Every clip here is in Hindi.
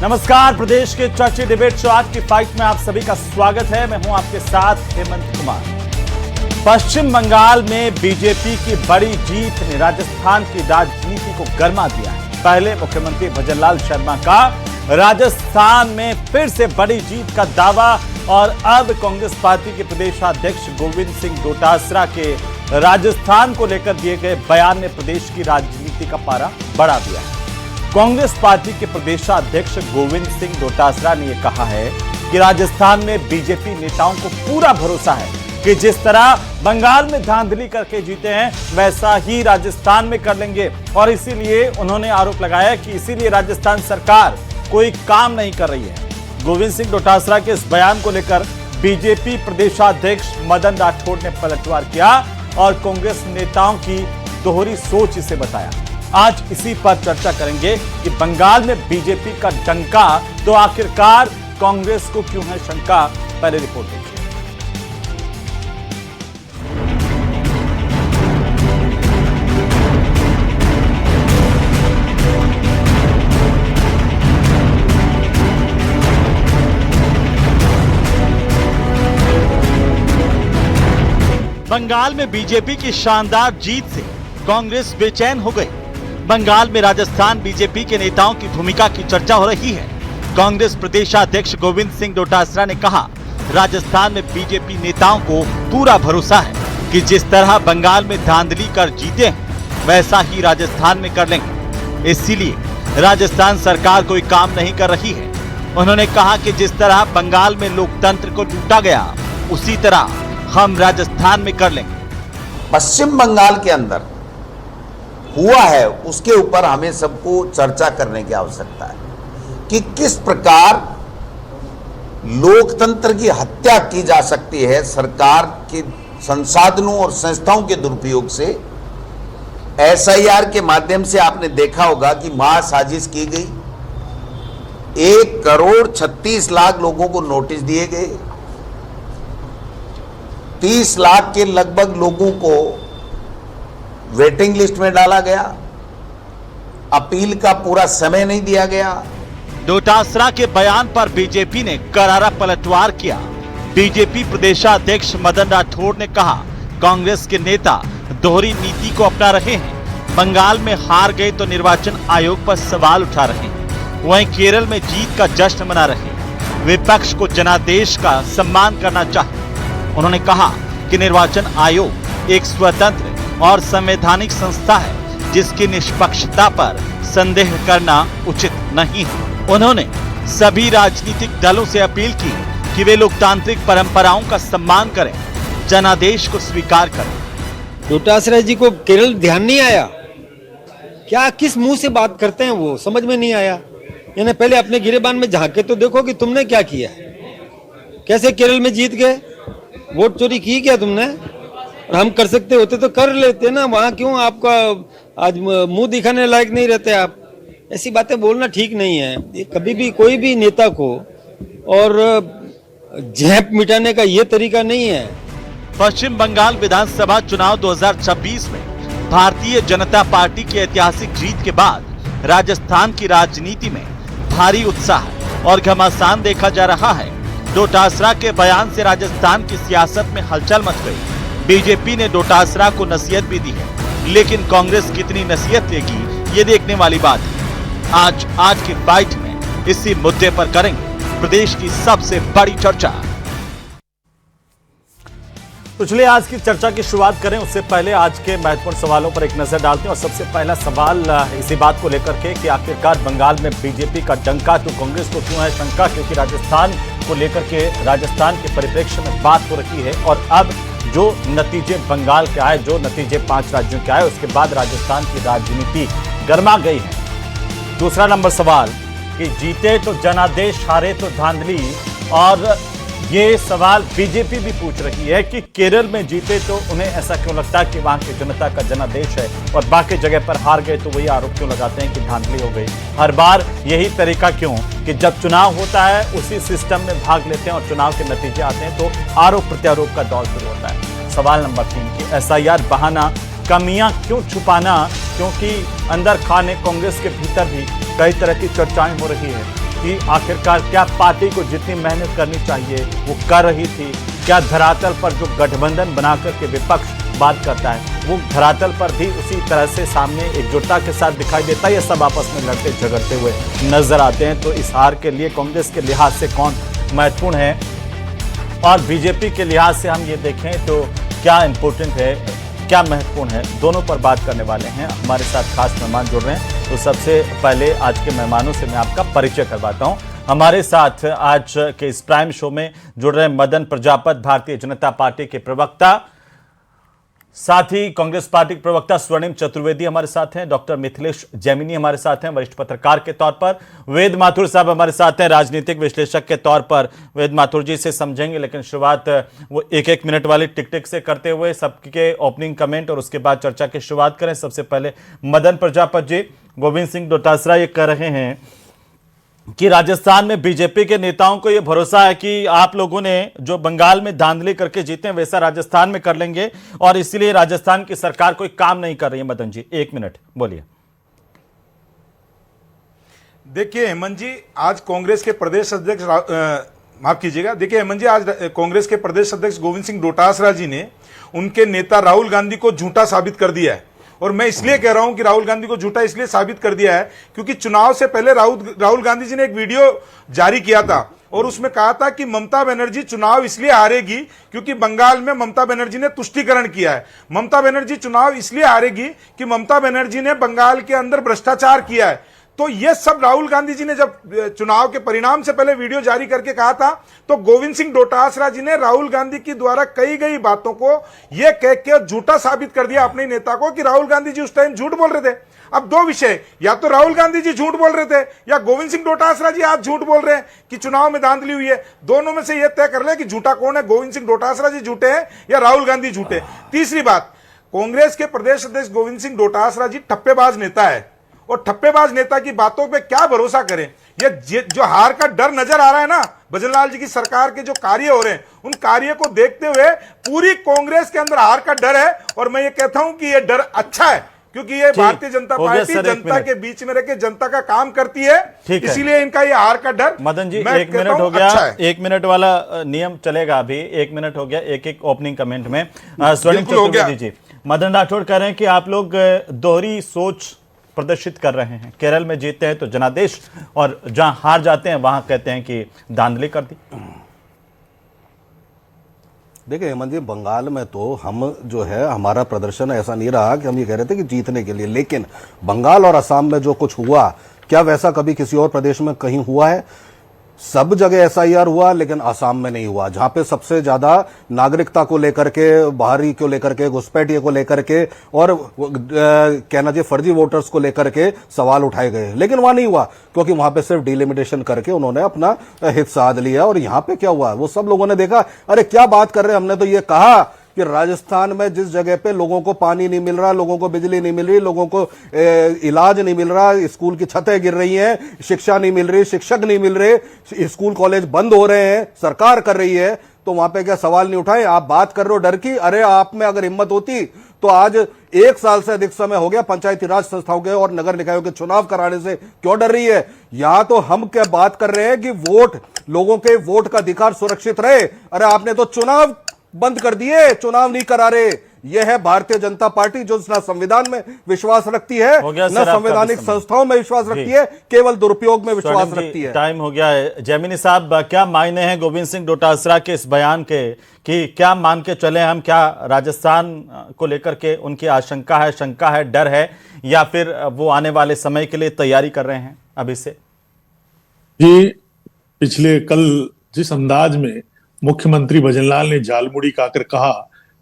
नमस्कार, प्रदेश के चर्चित डिबेट शो आज की फाइट में आप सभी का स्वागत है। मैं हूं आपके साथ हेमंत कुमार। पश्चिम बंगाल में बीजेपी की बड़ी जीत ने राजस्थान की राजनीति को गरमा दिया है। पहले मुख्यमंत्री भजनलाल शर्मा का राजस्थान में फिर से बड़ी जीत का दावा और अब कांग्रेस पार्टी के प्रदेशाध्यक्ष गोविंद सिंह डोटासरा के राजस्थान को लेकर दिए गए बयान ने प्रदेश की राजनीति का पारा बढ़ा दिया है। कांग्रेस पार्टी के प्रदेशाध्यक्ष गोविंद सिंह डोटासरा ने यह कहा है कि राजस्थान में बीजेपी नेताओं को पूरा भरोसा है कि जिस तरह बंगाल में धांधली करके जीते हैं वैसा ही राजस्थान में कर लेंगे। और इसीलिए उन्होंने आरोप लगाया कि इसीलिए राजस्थान सरकार कोई काम नहीं कर रही है। गोविंद सिंह डोटासरा के इस बयान को लेकर बीजेपी प्रदेशाध्यक्ष मदन राठौड़ ने पलटवार किया और कांग्रेस नेताओं की दोहरी सोच इसे बताया। आज इसी पर चर्चा करेंगे कि बंगाल में बीजेपी का डंका तो आखिरकार कांग्रेस को क्यों है शंका। पहले रिपोर्ट देखिए। बंगाल में बीजेपी की शानदार जीत से कांग्रेस बेचैन हो गई। बंगाल में राजस्थान बीजेपी के नेताओं की भूमिका की चर्चा हो रही है। कांग्रेस प्रदेशाध्यक्ष गोविंद सिंह डोटासरा ने कहा, राजस्थान में बीजेपी नेताओं को पूरा भरोसा है कि जिस तरह बंगाल में धांधली कर जीते हैं वैसा ही राजस्थान में कर लेंगे। इसीलिए राजस्थान सरकार कोई काम नहीं कर रही है। उन्होंने कहा कि जिस तरह बंगाल में लोकतंत्र को लूटा गया उसी तरह हम राजस्थान में कर लेंगे। पश्चिम बंगाल के अंदर हुआ है उसके ऊपर हमें सबको चर्चा करने की आवश्यकता है कि किस प्रकार लोकतंत्र की हत्या की जा सकती है सरकार के संसाधनों और संस्थाओं के दुरुपयोग से। एसआईआर के माध्यम से आपने देखा होगा कि महासाजिश की गई, 1,36,00,000 लोगों को नोटिस दिए गए, 30 लाख के लगभग लोगों को वेटिंग लिस्ट में डाला गया, अपील का पूरा समय नहीं दिया गया। डोटासरा के बयान पर बीजेपी ने करारा पलटवार किया। बीजेपी प्रदेशाध्यक्ष मदन राठौड़ ने कहा, कांग्रेस के नेता दोहरी नीति को अपना रहे हैं। बंगाल में हार गए तो निर्वाचन आयोग पर सवाल उठा रहे हैं, वहीं केरल में जीत का जश्न मना रहे हैं। विपक्ष को जनादेश का सम्मान करना चाहिए। उन्होंने कहा कि निर्वाचन आयोग एक स्वतंत्र और संवैधानिक संस्था है जिसकी निष्पक्षता पर संदेह करना उचित नहीं है। उन्होंने सभी राजनीतिक दलों से अपील की कि वे लोकतांत्रिक परंपराओं का सम्मान करें, जनादेश को स्वीकार करें। डोटासरा जी को केरल ध्यान नहीं आया क्या? किस मुंह से बात करते हैं वो समझ में नहीं आया। यानी पहले अपने गिरेबान में झांक के तो देखो कि तुमने क्या किया, कैसे केरल में जीत गए। वोट चोरी की क्या तुमने? और हम कर सकते होते तो कर लेते ना, वहां क्यों आपका आज मुंह दिखाने लायक नहीं रहते आप? ऐसी बातें बोलना ठीक नहीं है। ये कभी भी कोई भी नेता को और झेप मिटाने का ये तरीका नहीं है। पश्चिम बंगाल विधानसभा चुनाव 2026 में भारतीय जनता पार्टी की ऐतिहासिक जीत के बाद राजस्थान की राजनीति में भारी उत्साह और घमासान देखा जा रहा है। डोटासरा के बयान से राजस्थान की सियासत में हलचल मच गई। बीजेपी ने डोटासरा को नसीहत भी दी है, लेकिन कांग्रेस कितनी नसीहत लेगी ये देखने वाली बात है। आज की फाइट में इसी मुद्दे पर करेंगे प्रदेश की सबसे बड़ी चर्चा। तो चलिए आज की चर्चा की शुरुआत करें। उससे पहले आज के महत्वपूर्ण सवालों पर एक नजर डालते हैं और सबसे पहला सवाल इसी बात को लेकर के कि आखिरकार बंगाल में बीजेपी का डंका तो कांग्रेस को क्यों है शंका, क्योंकि राजस्थान को लेकर के राजस्थान के परिप्रेक्ष्य में बात हो रही है और अब जो नतीजे बंगाल के आए, जो नतीजे 5 राज्यों के आए, उसके बाद राजस्थान की राजनीति गर्मा गई है। दूसरा नंबर सवाल कि जीते तो जनादेश, हारे तो धांधली। और ये सवाल बीजेपी भी पूछ रही है कि केरल में जीते तो उन्हें ऐसा क्यों लगता है कि वहां की जनता का जनादेश है और बाकी जगह पर हार गए तो वही आरोप क्यों लगाते हैं कि धांधली हो गई। हर बार यही तरीका क्यों कि जब चुनाव होता है उसी सिस्टम में भाग लेते हैं और चुनाव के नतीजे आते हैं तो आरोप प्रत्यारोप का दौर शुरू होता है। सवाल नंबर 3 कि एसआईआर बहाना, कमियां क्यों छुपाना, क्योंकि अंदर खाने कांग्रेस के भीतर भी कई तरह की चर्चाएं हो रही है कि आखिरकार क्या पार्टी को जितनी मेहनत करनी चाहिए वो कर रही थी, क्या धरातल पर जो गठबंधन बनाकर के विपक्ष बात करता है वो धरातल पर भी उसी तरह से सामने एकजुटता के साथ दिखाई देता है, या सब आपस में लड़ते झगड़ते हुए नजर आते हैं। तो इस हार के लिए कांग्रेस के लिहाज से कौन महत्वपूर्ण है और बीजेपी के लिहाज से हम ये देखें तो क्या इंपॉर्टेंट है, क्या महत्वपूर्ण है, दोनों पर बात करने वाले हैं। हमारे साथ खास मेहमान जुड़ रहे हैं, तो सबसे पहले आज के मेहमानों से मैं आपका परिचय करवाता हूं। हमारे साथ आज के इस प्राइम शो में जुड़ रहे मदन प्रजापत, भारतीय जनता पार्टी के प्रवक्ता, साथ ही कांग्रेस पार्टी के प्रवक्ता स्वर्णिम चतुर्वेदी हमारे साथ हैं, डॉक्टर मिथिलेश जैमिनी हमारे साथ हैं वरिष्ठ पत्रकार के तौर पर, वेद माथुर साहब हमारे साथ हैं राजनीतिक विश्लेषक के तौर पर। वेद माथुर जी से समझेंगे, लेकिन शुरुआत वो एक मिनट वाली टिक टिक से करते हुए सबके ओपनिंग कमेंट और उसके बाद चर्चा की शुरुआत करें। सबसे पहले मदन प्रजापत जी, गोविंद सिंह डोटासरा ये कह रहे हैं कि राजस्थान में बीजेपी के नेताओं को यह भरोसा है कि आप लोगों ने जो बंगाल में धांधली करके जीते हैं वैसा राजस्थान में कर लेंगे और इसलिए राजस्थान की सरकार कोई काम नहीं कर रही है। मदन जी 1 मिनट बोलिए। देखिए हेमंत जी, आज कांग्रेस के प्रदेश अध्यक्ष माफ कीजिएगा, देखिए हेमंत जी, आज कांग्रेस के प्रदेश अध्यक्ष गोविंद सिंह डोटासरा जी ने उनके नेता राहुल गांधी को झूठा साबित कर दिया है। और मैं इसलिए कह रहा हूं कि राहुल गांधी को झूठा इसलिए साबित कर दिया है क्योंकि चुनाव से पहले राहुल गांधी जी ने एक वीडियो जारी किया था और उसमें कहा था कि ममता बनर्जी चुनाव इसलिए हारेगी क्योंकि बंगाल में ममता बनर्जी ने तुष्टीकरण किया है। ममता बनर्जी चुनाव इसलिए हारेगी कि ममता बनर्जी ने बंगाल के अंदर भ्रष्टाचार किया है। तो ये सब राहुल गांधी जी ने जब चुनाव के परिणाम से पहले वीडियो जारी करके कहा था, तो गोविंद सिंह डोटासरा जी ने राहुल गांधी की द्वारा कही गई बातों को यह कह के झूठा साबित कर दिया अपने नेता को कि राहुल गांधी जी उस टाइम झूठ बोल रहे थे। अब दो विषय, या तो राहुल गांधी जी झूठ बोल रहे थे या गोविंद सिंह डोटासरा जी आज झूठ बोल रहे हैं कि चुनाव में धांधली हुई है। दोनों में से यह तय कर ले कि झूठा कौन है, गोविंद सिंह डोटासरा जी झूठे हैं या राहुल गांधी झूठे। तीसरी बात, कांग्रेस के प्रदेश अध्यक्ष गोविंद सिंह डोटासरा जी ठप्पेबाज नेता है और ठप्पेबाज नेता की बातों पे क्या भरोसा करें। ये जो हार का डर नजर आ रहा है ना भजनलाल जी की सरकार के जो कार्य हो रहे हैं उन कार्य को देखते हुए पूरी कांग्रेस के अंदर हार का डर है। और मैं ये कहता हूं कि ये डर अच्छा है क्योंकि ये भारतीय जनता पार्टी जनता के बीच में रहकर जनता का काम करती है, इसीलिए इनका ये हार का डर। मदन जी 1 मिनट हो गया, अच्छा 1 मिनट वाला नियम चलेगा अभी, 1 मिनट हो गया एक ओपनिंग कमेंट में। स्वर्णिम चतुर्वेदी जी, मदन राठौड़ कह रहे हैं कि आप लोग दोहरी सोच प्रदर्शित कर रहे हैं। केरल में जीतते हैं तो जनादेश और जहां हार जाते हैं वहां कहते हैं कि धांधली कर दी। देखिए हेमंत जी, बंगाल में तो हम जो है हमारा प्रदर्शन ऐसा नहीं रहा कि हम ये कह रहे थे कि जीतने के लिए, लेकिन बंगाल और असम में जो कुछ हुआ क्या वैसा कभी किसी और प्रदेश में कहीं हुआ है? सब जगह एसआईआर हुआ लेकिन आसाम में नहीं हुआ, जहां पे सबसे ज्यादा नागरिकता को लेकर के, बाहरी को लेकर के, घुसपैठिए को लेकर के और कहना चाहिए फर्जी वोटर्स को लेकर के सवाल उठाए गए, लेकिन वहां नहीं हुआ क्योंकि वहां पे सिर्फ डिलिमिटेशन करके उन्होंने अपना हित साध लिया। और यहां पे क्या हुआ वो सब लोगों ने देखा, अरे क्या बात कर रहे हैं, हमने तो ये कहा कि राजस्थान में जिस जगह पे लोगों को पानी नहीं मिल रहा, लोगों को बिजली नहीं मिल रही, लोगों को इलाज नहीं मिल रहा, स्कूल की छतें गिर रही हैं, शिक्षा नहीं मिल रही, शिक्षक नहीं मिल रहे, स्कूल कॉलेज बंद हो रहे हैं, सरकार कर रही है, तो वहां पे क्या सवाल नहीं उठाए? आप बात कर रहे हो डर की, अरे आप में अगर हिम्मत होती तो आज 1 साल से अधिक समय हो गया पंचायती राज संस्थाओं के और नगर निकायों के चुनाव कराने से क्यों डर रही है? यहां तो हम क्या बात कर रहे हैं कि वोट, लोगों के वोट का अधिकार सुरक्षित रहे, अरे आपने तो चुनाव बंद कर दिए, चुनाव नहीं करा रहे। यह है भारतीय जनता पार्टी जो ना संविधान में विश्वास रखती है, न संवैधानिक संस्थाओं में विश्वास रखती है, केवल दुरुपयोग में विश्वास रखती है। टाइम हो गया है। जैमिनी साहब, क्या मायने हैं गोविंद सिंह डोटासरा के इस बयान के, कि क्या मान के चले हम, क्या राजस्थान को लेकर के उनकी आशंका है, शंका है, डर है, या फिर वो आने वाले समय के लिए तैयारी कर रहे हैं अभी से? जी, पिछले कल जिस अंदाज में मुख्यमंत्री भजनलाल ने झालमुड़ी खाकर कहा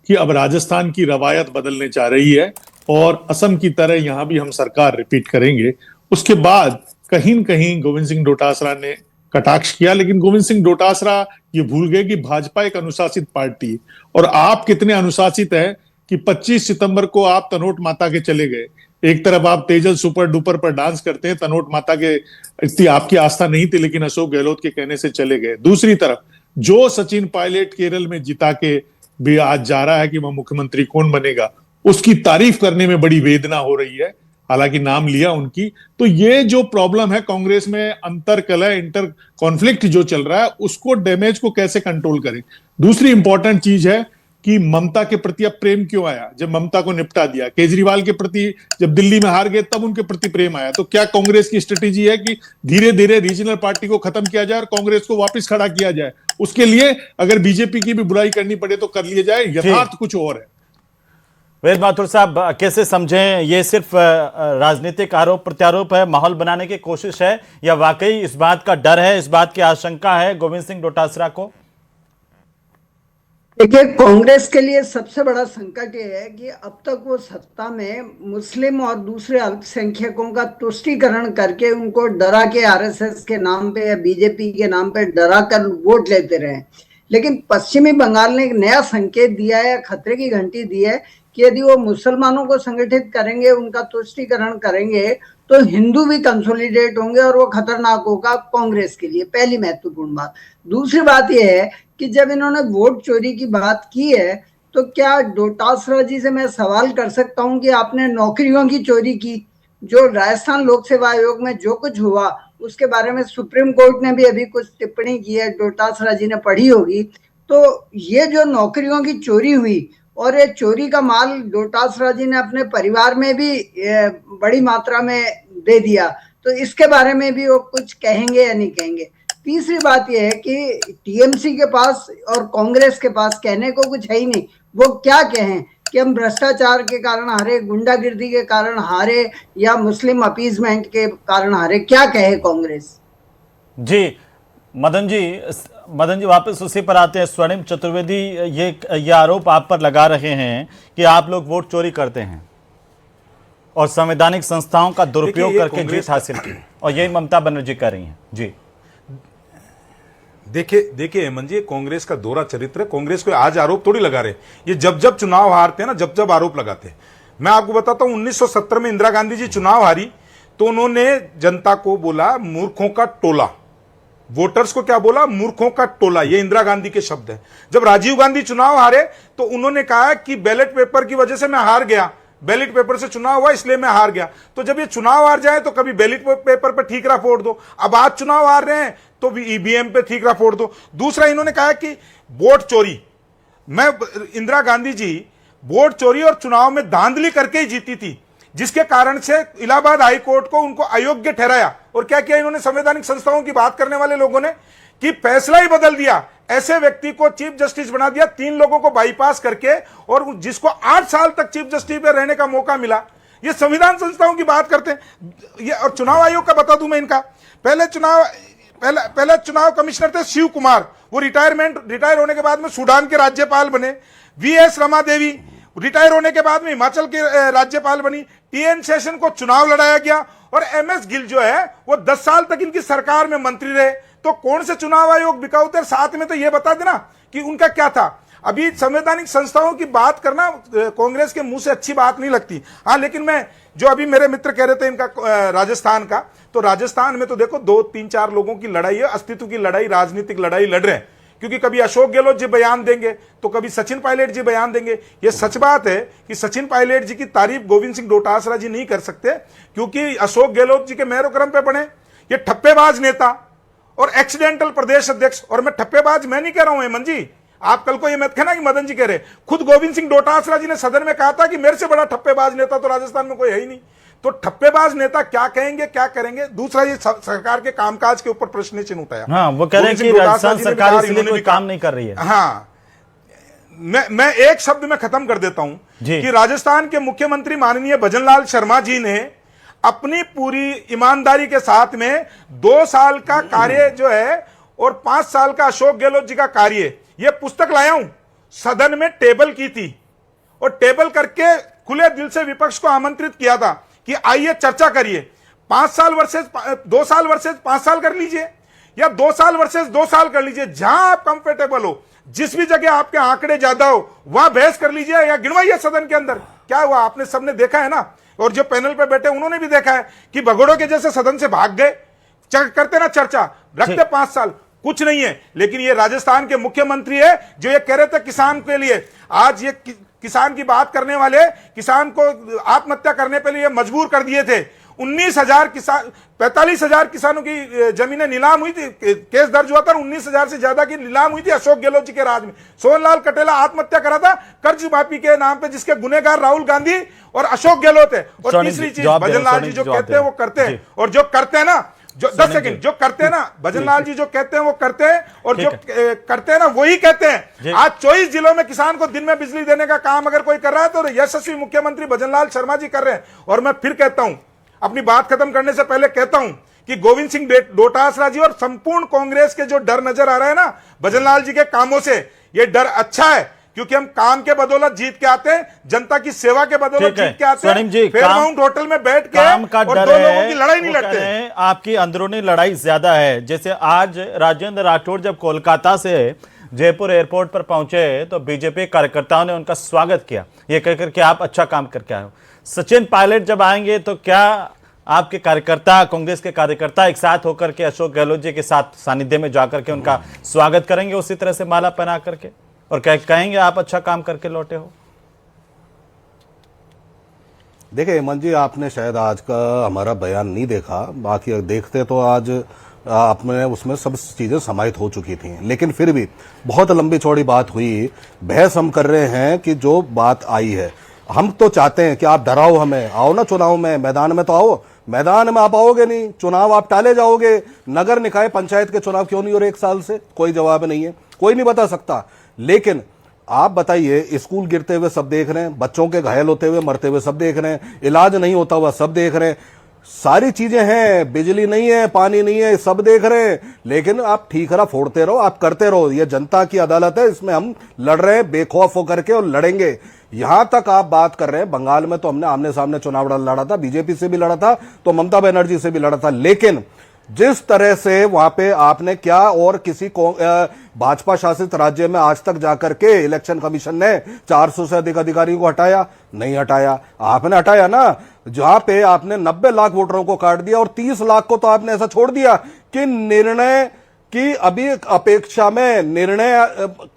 कि अब राजस्थान की रवायत बदलने जा रही है और असम की तरह यहां भी हम सरकार रिपीट करेंगे, उसके बाद कहीं न कहीं गोविंद सिंह डोटासरा ने कटाक्ष किया। लेकिन गोविंद सिंह डोटासरा ये भूल गए कि भाजपा एक अनुशासित पार्टी, और आप कितने अनुशासित हैं कि 25 सितंबर को आप तनोट माता के चले गए। एक तरफ आप तेजल सुपर डुपर पर डांस करते हैं, तनोट माता के इतनी आपकी आस्था नहीं थी लेकिन अशोक गहलोत के कहने से चले गए। दूसरी तरफ जो सचिन पायलट केरल में जिता के भी आज जा रहा है कि वह मुख्यमंत्री कौन बनेगा, उसकी तारीफ करने में बड़ी वेदना हो रही है। हालांकि नाम लिया उनकी। तो ये जो प्रॉब्लम है कांग्रेस में, अंतर कलह, इंटर कॉन्फ्लिक्ट जो चल रहा है, उसको डैमेज को कैसे कंट्रोल करें। दूसरी इंपॉर्टेंट चीज है कि ममता के प्रति अब प्रेम क्यों आया, जब ममता को निपटा दिया। केजरीवाल के प्रति जब दिल्ली में हार गए तब उनके प्रति प्रेम आया। तो क्या कांग्रेस की स्ट्रेटेजी है कि धीरे धीरे रीजनल पार्टी को खत्म किया जाए और कांग्रेस को वापस खड़ा किया जाए? उसके लिए अगर बीजेपी की भी बुराई करनी पड़े तो कर लिया जाए, यथार्थ कुछ और है। वेद माथुर साहब, कैसे समझें, ये सिर्फ राजनीतिक आरोप प्रत्यारोप है, माहौल बनाने की कोशिश है, या वाकई इस बात का डर है, इस बात की आशंका है गोविंद सिंह डोटासरा को? देखिए, कांग्रेस के लिए सबसे बड़ा संकट ये है कि अब तक वो सत्ता में मुस्लिम और दूसरे अल्पसंख्यकों का तुष्टीकरण करके उनको डरा के आरएसएस के नाम पे या बीजेपी के नाम पे डरा कर वोट लेते रहे। लेकिन पश्चिमी बंगाल ने एक नया संकेत दिया है, खतरे की घंटी दी है कि यदि वो मुसलमानों को संगठित करेंगे, उनका तुष्टीकरण करेंगे, तो हिंदू भी कंसोलिडेट होंगे और वो खतरनाक होगा कांग्रेस के लिए। पहली महत्वपूर्ण बात। दूसरी बात यह है कि जब इन्होंने वोट चोरी की बात की है, तो क्या डोटासरा जी से मैं सवाल कर सकता हूं कि आपने नौकरियों की चोरी की? जो राजस्थान लोक सेवा आयोग में जो कुछ हुआ उसके बारे में सुप्रीम कोर्ट ने भी अभी कुछ टिप्पणी की है, डोटासरा जी ने पढ़ी होगी। तो ये जो नौकरियों की चोरी हुई, और ये चोरी का माल डोटासरा जी ने अपने परिवार में भी बड़ी मात्रा में दे दिया, तो इसके बारे में भी वो कुछ कहेंगे या नहीं कहेंगे? तीसरी बात यह है कि टीएमसी के पास और कांग्रेस के पास कहने को कुछ है ही नहीं। वो क्या कहें कि हम भ्रष्टाचार के कारण हारे, गुंडागिर्दी के कारण हारे, या मुस्लिम अपीजमेंट के कारण हारे? क्या कहे कांग्रेस? जी मदन जी वापस उसी पर आते हैं। स्वर्णिम चतुर्वेदी ये आरोप आप पर लगा रहे हैं कि आप लोग वोट चोरी करते हैं और संवैधानिक संस्थाओं का दुरुपयोग करके जीत हासिल की, और यही ममता बनर्जी कर रही हैं। जी देखिए हेमंत जी, कांग्रेस का दोहरा चरित्र है। कांग्रेस को आज आरोप थोड़ी लगा रहे, ये जब चुनाव हारते हैं ना, जब आरोप लगाते हैं। मैं आपको बताता हूं, 1970 में इंदिरा गांधी जी चुनाव हारी तो उन्होंने जनता को बोला मूर्खों का टोला। वोटर्स को क्या बोला? मूर्खों का टोला। ये इंदिरा गांधी के शब्द है। जब राजीव गांधी चुनाव हारे तो उन्होंने कहा कि बैलेट पेपर की वजह से मैं हार गया, बैलेट पेपर से चुनाव हुआ इसलिए मैं हार गया। तो जब ये चुनाव हार जाए तो कभी बैलेट पेपर पे ठीकरा फोड़ दो, अब आज चुनाव हार रहे हैं तो भी ईवीएम पे ठीकरा फोड़ दो। दूसरा, इन्होंने कहा कि वोट चोरी, इंदिरा गांधी जी वोट चोरी और चुनाव में धांधली करके ही जीती थी, जिसके कारण से इलाहाबाद हाई कोर्ट को उनको अयोग्य ठहराया। और क्या किया इन्होंने? संवैधानिक संस्थाओं की बात करने वाले लोगों ने कि फैसला ही बदल दिया, ऐसे व्यक्ति को चीफ जस्टिस बना दिया, 3 लोगों को बाईपास करके, और जिसको 8 साल तक चीफ जस्टिस में रहने का मौका मिला। ये संविधान संस्थाओं की बात करते हैं। ये और चुनाव आयोग का बता दूं मैं इनका, पहले चुनाव कमिश्नर थे शिव कुमार, वो रिटायर होने के बाद में सूडान के राज्यपाल बने। वीएस रमा देवी रिटायर होने के बाद में हिमाचल के राज्यपाल बनी। टीएन शेषन को चुनाव लड़ाया गया, और एमएस गिल जो है वो 10 साल तक इनकी सरकार में मंत्री रहे। तो कौन से चुनाव आयोग बिकाऊ थे? साथ में तो ये बता देना कि उनका क्या था। अभी संवैधानिक संस्थाओं की बात करना कांग्रेस के मुंह से अच्छी बात नहीं लगती। हाँ, लेकिन मैं जो अभी मेरे मित्र कह रहे थे इनका राजस्थान का, तो राजस्थान में तो देखो 2-3-4 लोगों की लड़ाई है, अस्तित्व की लड़ाई, राजनीतिक लड़ाई लड़ रहे हैं। क्योंकि कभी अशोक गहलोत जी बयान देंगे तो कभी सचिन पायलट जी बयान देंगे। ये सच बात है कि सचिन पायलट जी की तारीफ गोविंद सिंह डोटासरा जी नहीं कर सकते, क्योंकि अशोक गहलोत जी के मैरोक्रम पे बने। ये ठप्पेबाज नेता और एक्सीडेंटल प्रदेश अध्यक्ष, और मैं ठप्पेबाज मैं नहीं कह रहा हूं हेमंत जी, आप कल को ये मत कहना कि मदन जी कह रहे। खुद गोविंद सिंह डोटासरा जी ने सदन में कहा था कि मेरे से बड़ा ठप्पेबाज नेता तो राजस्थान में कोई है ही नहीं। तो ठप्पेबाज नेता क्या कहेंगे, क्या करेंगे? दूसरा, ये सरकार के कामकाज के ऊपर प्रश्न चिन्ह उठाया। हाँ, वो कह रहे हैं कि राजस्थान सरकार इसलिए कोई काम नहीं कर रही है। हाँ, मैं एक शब्द में खत्म कर देता हूं कि राजस्थान के मुख्यमंत्री माननीय भजनलाल शर्मा जी ने अपनी पूरी ईमानदारी के साथ में 2 साल का कार्य जो है और 5 साल का अशोक गहलोत जी का कार्य, ये पुस्तक लाया हूं, सदन में टेबल की थी, और टेबल करके खुले दिल से विपक्ष को आमंत्रित किया था कि आइए चर्चा करिए। 5 साल वर्सेस 2 साल वर्सेस 5 साल कर लीजिए, या 2 साल वर्सेस 2 साल कर लीजिए, जहां आप कंफर्टेबल हो, जिस भी जगह आपके आंकड़े ज्यादा हो वहां बहस कर लीजिए या गिनवाइए सदन के अंदर। क्या हुआ? आपने सबने देखा है ना, और जो पैनल पे बैठे उन्होंने भी देखा है कि भगोड़ों के जैसे सदन से भाग गए। करते ना चर्चा, रखते 5 साल, कुछ नहीं है। लेकिन ये राजस्थान के मुख्यमंत्री है जो ये कह रहे थे किसान के लिए, आज ये किसान की बात करने वाले किसान को आत्महत्या करने के लिए मजबूर कर दिए थे। 19,000 किसान, 45,000 किसानों की जमीनें नीलाम हुई थी, केस दर्ज हुआ था, 19,000 से ज्यादा की नीलाम हुई थी अशोक गहलोत जी के राज में। सोनलाल कटेला आत्महत्या करा था कर्ज माफी के नाम पे, जिसके गुनहगार राहुल गांधी और अशोक गहलोत है। और तीसरी चीज, भजनलाल जी जो कहते हैं वो करते हैं, और जो करते हैं ना, जो 10 सेकंड जो करते हैं ना, भजनलाल जी जो कहते हैं वो करते हैं, और जो करते हैं ना वही कहते हैं। आज 24 जिलों में किसान को दिन में बिजली देने का काम अगर कोई कर रहा है तो यशस्वी मुख्यमंत्री भजनलाल शर्मा जी कर रहे हैं। और मैं फिर कहता हूं, अपनी बात खत्म करने से पहले कहता हूं कि गोविंद सिंह डोटासरा जी और संपूर्ण कांग्रेस के जो डर नजर आ रहा है ना भजनलाल जी के कामों से, ये डर अच्छा है, क्योंकि हम काम के बदौलत जीत के आते हैं, जनता की सेवा के बदौलत जीत के आते हैं। फेयरमाउंट होटल में बैठ के काम का और डर दो है, लोगों की लड़ाई नहीं लड़ते हैं। आपकी अंदरूनी लड़ाई ज्यादा है। जैसे आज राजेंद्र राठौड़ जब कोलकाता से जयपुर एयरपोर्ट पर पहुंचे तो बीजेपी कार्यकर्ताओं ने उनका स्वागत किया, ये कहकर कि आप अच्छा काम करके आए हो। सचिन पायलट जब आएंगे तो क्या आपके कार्यकर्ता, कांग्रेस के कार्यकर्ता एक साथ होकर के अशोक गहलोत जी के साथ सानिध्य में जाकर के उनका स्वागत करेंगे उसी तरह से माला पहना करके, और कहेंगे आप अच्छा काम करके लौटे हो? देखिए हेमंत जी, आपने शायद आज का हमारा बयान नहीं देखा, बाकी देखते तो आज आपने उसमें सब चीजें समाहित हो चुकी थी, लेकिन फिर भी बहुत लंबी चौड़ी बात हुई। बहस हम कर रहे हैं कि जो बात आई है, हम तो चाहते हैं कि आप डराओ हमें, आओ ना चुनाव में, मैदान में तो आओ। मैदान में आप आओगे नहीं, चुनाव आप टाले जाओगे। नगर निकाय पंचायत के चुनाव क्यों नहीं हो रहे 1 साल से? कोई जवाब नहीं है, कोई नहीं बता सकता। लेकिन आप बताइए, स्कूल गिरते हुए सब देख रहे हैं, बच्चों के घायल होते हुए मरते हुए सब देख रहे हैं, इलाज नहीं होता हुआ सब देख रहे हैं, सारी चीजें हैं, बिजली नहीं है, पानी नहीं है, सब देख रहे हैं। लेकिन आप ठीकरा फोड़ते रहो, आप करते रहो। ये जनता की अदालत है, इसमें हम लड़ रहे हैं बेखौफ होकर के, और लड़ेंगे। यहां तक आप बात कर रहे हैं, बंगाल में तो हमने आमने सामने चुनाव लड़ा था, बीजेपी से भी लड़ा था, तो ममता बनर्जी से भी लड़ा था। लेकिन जिस तरह से वहां पे आपने क्या, और किसी भाजपा शासित राज्य में आज तक जाकर के इलेक्शन कमीशन ने 400 से अधिक अधिकारियों को हटाया? नहीं हटाया। आपने हटाया ना, जहां पे आपने 90 लाख वोटरों को काट दिया, और 30 लाख को तो आपने ऐसा छोड़ दिया कि निर्णय की अभी अपेक्षा में, निर्णय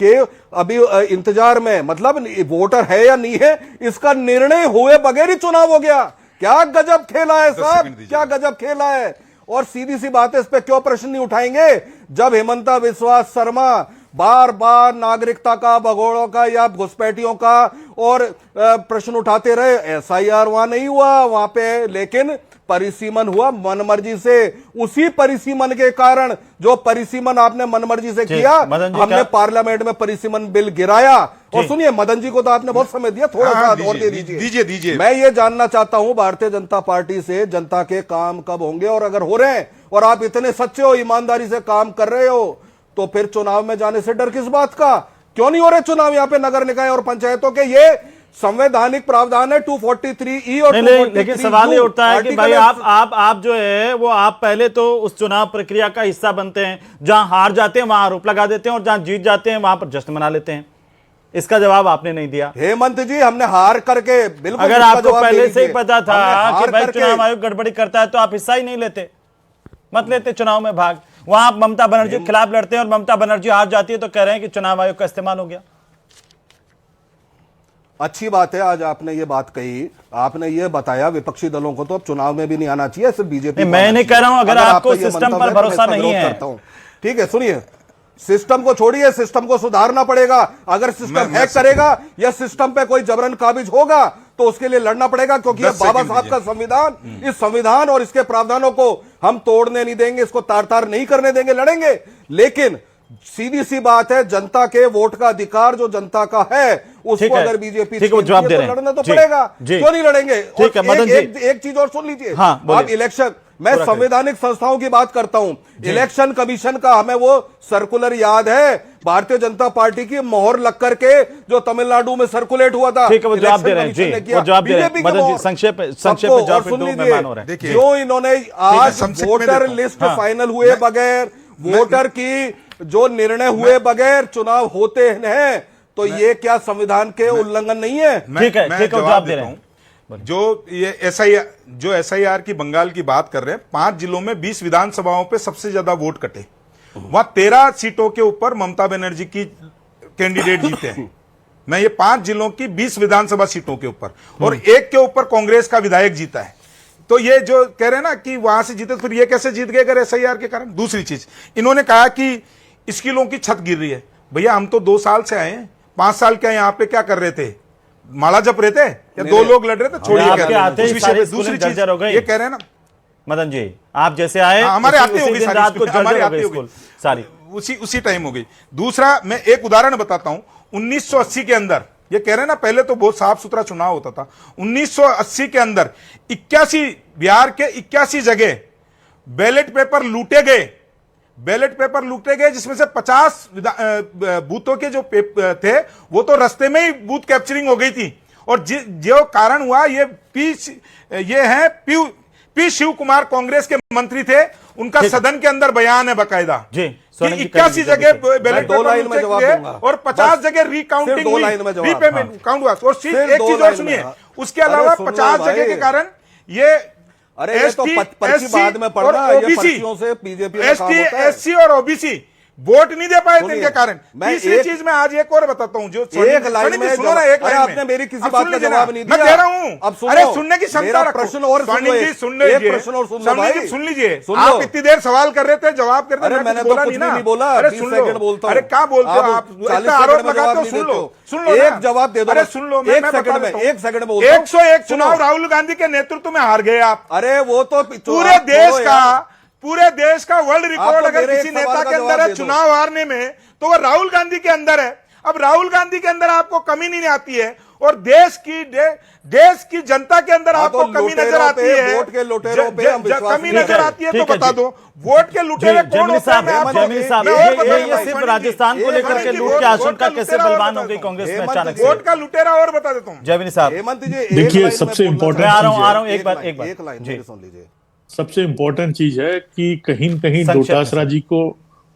के अभी इंतजार में, मतलब वोटर है या नहीं है इसका निर्णय हुए बगैर ही चुनाव हो गया। क्या गजब खेला है साहब, क्या गजब खेला है। और सीधी सी बात है, इस पे क्यों प्रश्न नहीं उठाएंगे? जब हेमंता बिस्वा शर्मा बार बार नागरिकता का, भगोड़ों का या घुसपैठियों का और प्रश्न उठाते रहे, एसआईआर वहां नहीं हुआ वहां पे, लेकिन परिसीमन हुआ मनमर्जी से। उसी परिसीमन के कारण, जो परिसीमन आपने मनमर्जी से किया, हमने पार्लियामेंट में परिसीमन बिल गिराया। और सुनिए, मदन जी को तो आपने बहुत समय दिया, थोड़ा सा और दे दीजिए। मैं ये जानना चाहता हूं भारतीय जनता पार्टी से, जनता के काम कब होंगे? और अगर हो रहे हैं और आप इतने सच्चे हो, ईमानदारी से काम कर रहे हो, तो फिर चुनाव में जाने से डर किस बात का? क्यों नहीं हो रहे चुनाव यहाँ पे नगर निकाय और पंचायतों के? ये संवैधानिक प्रावधान है 243E और नहीं, लेकिन सवाल ये उठता है कि भाई आप जो है वो आप पहले तो उस चुनाव प्रक्रिया का हिस्सा बनते हैं, जहां हार जाते हैं वहां आरोप लगा देते हैं, और जहां जीत जाते हैं वहां पर जश्न मना लेते हैं। इसका जवाब आपने नहीं दिया। हेमंत जी, हमने हार करके, बिल्कुल अगर आपको पहले से ही पता था कि भाई चुनाव आयोग गड़बड़ी करता है तो आप हिस्सा ही नहीं लेते, मत लेते चुनाव में भाग। वहां आप ममता बनर्जी के खिलाफ लड़ते हैं और ममता बनर्जी हार जाती है तो कह रहे हैं कि चुनाव आयोग का इस्तेमाल हो गया। अच्छी बात है, आज आपने ये बात कही, आपने ये बताया विपक्षी दलों को तो अब चुनाव में भी नहीं आना चाहिए, सिर्फ बीजेपी। मैं नहीं कह रहा हूं, अगर आपको सिस्टम पर भरोसा नहीं है। ठीक है, सुनिए, सिस्टम को छोड़िए, सिस्टम को सुधारना पड़ेगा। अगर सिस्टम हैक करेगा या सिस्टम पे कोई जबरन काबिज होगा तो उसके लिए लड़ना पड़ेगा, क्योंकि बाबा साहब का संविधान, इस संविधान और इसके प्रावधानों को हम तोड़ने नहीं देंगे, इसको तार तार नहीं करने देंगे, लड़ेंगे। लेकिन सीधी सी बात है, जनता के वोट का अधिकार जो जनता का है उसको अगर बीजेपी जवाब दे रहे हैं, लड़ना तो पड़ेगा। क्यों नहीं लड़ेंगे? ठीक है मदन जी, एक चीज और सुन लीजिए। हाँ, आप इलेक्शन, मैं संवैधानिक संस्थाओं की बात करता हूं, इलेक्शन कमीशन का हमें वो सर्कुलर याद है, भारतीय जनता पार्टी की मोहर लग करके जो तमिलनाडु में सर्कुलेट हुआ था। ठीक है, वो जवाब दे रहे हैं जी, वो जवाब दे रहे हैं मदन जी। संक्षेप में जवाब दो, मेहमान हो रहे हैं। जो इन्होंने आज वोटर लिस्ट फाइनल हुए बगैर, वोटर की जो निर्णय हुए बगैर चुनाव होते हैं, तो ये क्या संविधान के उल्लंघन नहीं है? ठीक है, जवाब दे रहे हैं। जो ये एसआईआर की बंगाल की बात कर रहे हैं, 5 जिलों में 20 विधानसभाओं पे सबसे ज्यादा वोट कटे, वहां 13 सीटों के ऊपर ममता बनर्जी की कैंडिडेट जीते हैं। मैं ये 5 जिलों की 20 विधानसभा सीटों के ऊपर और एक के ऊपर कांग्रेस का विधायक जीता है। तो ये जो कह रहे हैं ना कि वहां से जीते, फिर ये कैसे जीत गए अगर SIR के कारण। दूसरी चीज, इन्होंने कहा कि स्कूलों की छत गिर रही है। भैया हम तो 2 साल से आए हैं, 5 साल के यहाँ पे क्या कर रहे थे, माला जप रहे थे या 2 लोग लड़ रहे थे? छोड़िए। दूसरी चीज ये कह रहे हैं ना मदन जी, आप जैसे आए हमारे आते हो गई सारी उसी टाइम हो गई। दूसरा मैं एक उदाहरण बताता हूं, 1980 के अंदर ये कह रहे हैं ना, पहले तो बहुत साफ सुथरा चुनाव होता था। 1980 के अंदर 81 बिहार के 81 जगह बैलेट पेपर लूटे गए, जिसमें से 50 बूथों के जो थे वो तो रास्ते में ही बूथ कैप्चरिंग हो गई थी। और जो कारण हुआ, ये है पी शिव कुमार कांग्रेस के मंत्री थे, उनका सदन के अंदर बयान है बकायदा कि 81 जगह बैलेट पेपर और 50 जगह रिकाउंटिंग हुई, रीपेमेंट काउंट हुआ। और एक चीज और सुनिए, उसके अलावा 50 जगह के कारण ये SC और OBC वोट नहीं दे पाए थे इनके कारण। तीसरी चीज मैं आज एक और बताता हूँ, जो एक लाइन में सुनो ना, एक लाइन आपने मेरी किसी बात का जवाब नहीं दिया। मैं कह रहा हूँ, अब अरे सुनने की क्षमता रखो। प्रश्न और सुन लीजिए, सुन लीजिए। आप इतनी देर सवाल कर रहे थे, जवाब कर रहे थे, मैंने तो कुछ भी नहीं बोला। अरे सुन लो, अरे क्या बोलते हो आप, आरोप लगाते हो, सुन लो, एक जवाब दे दो। अरे सुन लो, एक सेकंड में 101 चुनाव राहुल गांधी के नेतृत्व में हार गए आप। अरे वो तो पूरे देश का वर्ल्ड रिकॉर्ड अगर किसी नेता के अंदर है चुनाव हारने में, तो वो राहुल गांधी के अंदर है। अब राहुल गांधी के अंदर आपको कमी नहीं आती है और देश की जनता के अंदर आपको कमी नजर आती है, वोट के लुटेरों पे हम विश्वास कमी नजर आती है, तो बता दो वोट के लुटेरे कौन होते हैं? ये सिर्फ राजस्थान को लेकर के लूट की आशंका कैसे बलवान हो गई कांग्रेस में अचानक? वोट का लुटेरा और बता देता हूँ जयविनी साहब। हेमंत जी देखिए, सबसे इम्पोर्टेंट आ रहा हूँ एक बार सुन लीजिए। सबसे इम्पोर्टेंट चीज है कि कहीं न कहीं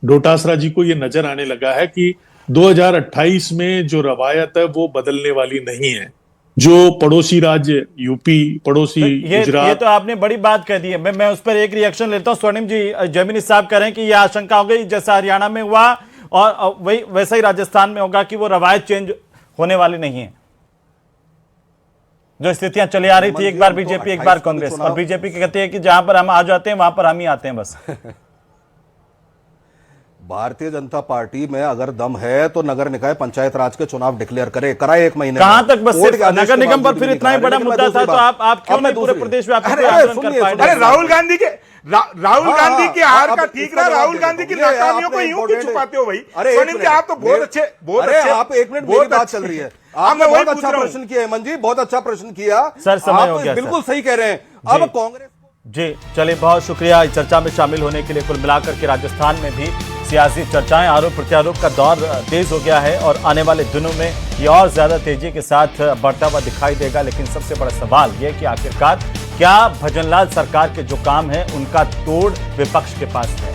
डोटासरा जी को ये नजर आने लगा है कि 2028 में जो रवायत है वो बदलने वाली नहीं है। जो पड़ोसी राज्य यूपी, पड़ोसी गुजरात, ये तो आपने बड़ी बात कह दी है। मैं उस पर एक रिएक्शन लेता हूं। स्वर्णिम जी, जयमिनी साहब कह रहे हैं कि यह आशंका हो गई जैसा हरियाणा में हुआ और वही वैसा ही राजस्थान में होगा कि वो रवायत चेंज होने वाली नहीं है। जो स्थितियां चली आ रही थी, एक बार बीजेपी एक बार कांग्रेस, और बीजेपी कहती है कि जहां पर हम आ जाते हैं वहां पर हम ही आते हैं बस। भारतीय जनता पार्टी में अगर दम है तो नगर निकाय पंचायत राज के चुनाव डिक्लेयर कराए 1 महीने। कहां तक बस नगर निगम पर फिर इतना ही बड़ा मुद्दा था, तो आप क्यों नहीं पूरे प्रदेश में आंदोलन कर पाए? अरे राहुल गांधी की हार का ठीक रहा, राहुल गांधी की नाकामियों को यूं क्यों छुपाते हो भाई? स्वर्णिम जी, आप तो बहुत अच्छे आप 1 मिनट मेरी बात चल रही है। आपने बहुत अच्छा प्रश्न किया हेमंत जी, बहुत अच्छा प्रश्न किया सर। समय हो गया, बिल्कुल सही कह रहे हैं। अब कांग्रेस जी, चलिए बहुत शुक्रिया इस चर्चा में शामिल होने के लिए। कुल मिलाकर के राजस्थान में भी सियासी चर्चाएं, आरोप प्रत्यारोप का दौर तेज हो गया है और आने वाले दिनों में ये और ज्यादा तेजी के साथ बढ़ता हुआ दिखाई देगा। लेकिन सबसे बड़ा सवाल ये कि आखिरकार क्या भजनलाल सरकार के जो काम है उनका तोड़ विपक्ष के पास है?